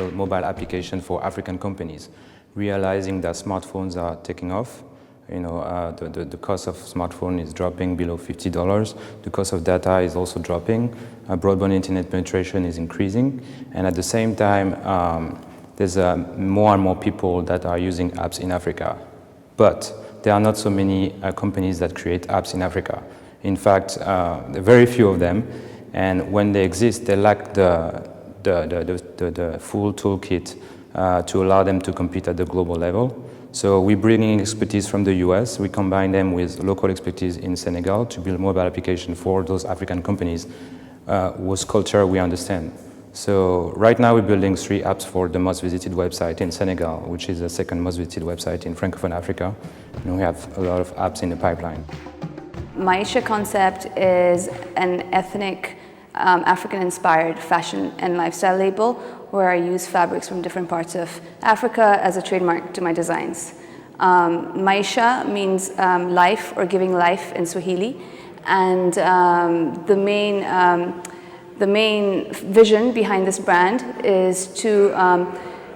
build mobile application for African companies, realizing that smartphones are taking off. The cost of smartphone is dropping below $50. The cost of data is also dropping. Broadband internet penetration is increasing. And at the same time, there's more and more people that are using apps in Africa. But there are not so many companies that create apps in Africa. In fact, there are very few of them. And when they exist, they lack the full toolkit to allow them to compete at the global level. So we're bringing expertise from the US. We combine them with local expertise in Senegal to build mobile application for those African companies whose culture we understand. So right now we're building 3 apps for the most visited website in Senegal, which is the second most visited website in Francophone Africa. And we have a lot of apps in the pipeline. Maisha concept is an ethnic African-inspired fashion and lifestyle label where I use fabrics from different parts of Africa as a trademark to my designs. Maisha means life or giving life in Swahili, and the main vision behind this brand is to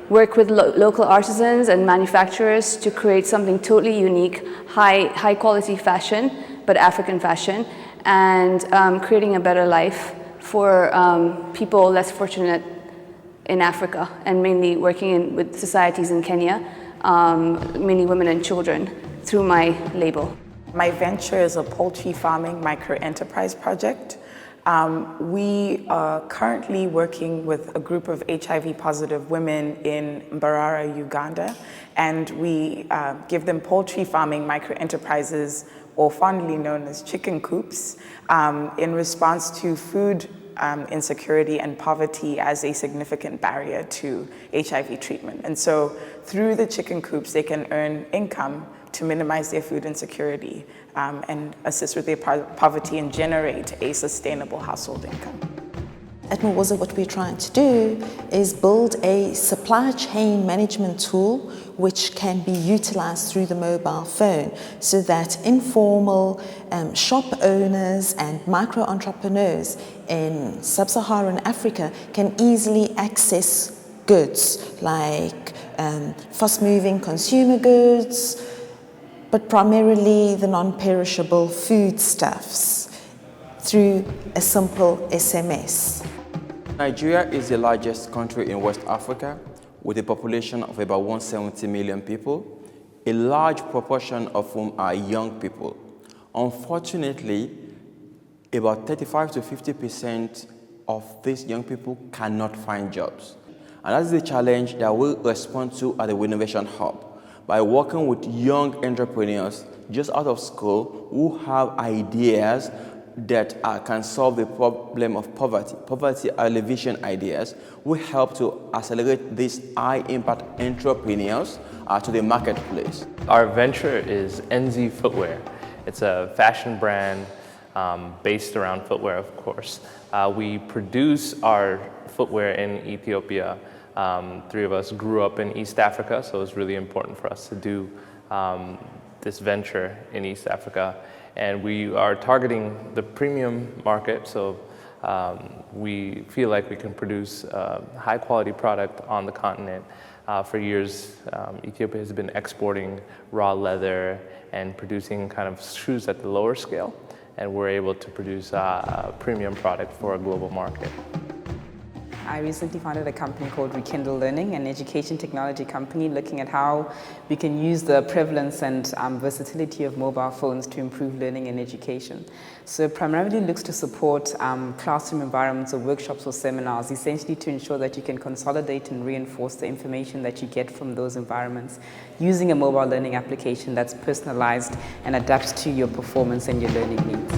work with local artisans and manufacturers to create something totally unique, high quality fashion, but African fashion, and creating a better life for people less fortunate in Africa, and mainly working with societies in Kenya, mainly women and children, through my label. My venture is a poultry farming micro-enterprise project. We are currently working with a group of HIV-positive women in Mbarara, Uganda, and we give them poultry farming micro-enterprises, or fondly known as chicken coops, in response to food insecurity and poverty as a significant barrier to HIV treatment. And so through the chicken coops, they can earn income to minimize their food insecurity and assist with their poverty and generate a sustainable household income. At Mwoza, what we're trying to do is build a supply chain management tool which can be utilized through the mobile phone so that informal shop owners and micro entrepreneurs in sub-Saharan Africa can easily access goods like fast-moving consumer goods, but primarily the non-perishable foodstuffs through a simple SMS. Nigeria is the largest country in West Africa with a population of about 170 million people, a large proportion of whom are young people. Unfortunately, about 35 to 50% of these young people cannot find jobs. And that's the challenge that we respond to at the Innovation Hub by working with young entrepreneurs just out of school who have ideas that can solve the problem of poverty alleviation ideas. We help to accelerate these high-impact entrepreneurs to the marketplace. Our venture is NZ Footwear. It's a fashion brand based around footwear, of course. We produce our footwear in Ethiopia. 3 of us grew up in East Africa, so it's really important for us to do this venture in East Africa. And we are targeting the premium market, so we feel like we can produce high quality product on the continent. For years, Ethiopia has been exporting raw leather and producing kind of shoes at the lower scale, and we're able to produce a premium product for a global market. I recently founded a company called Rekindle Learning, an education technology company looking at how we can use the prevalence and versatility of mobile phones to improve learning and education. So it primarily looks to support classroom environments or workshops or seminars, essentially to ensure that you can consolidate and reinforce the information that you get from those environments using a mobile learning application that's personalized and adapts to your performance and your learning needs.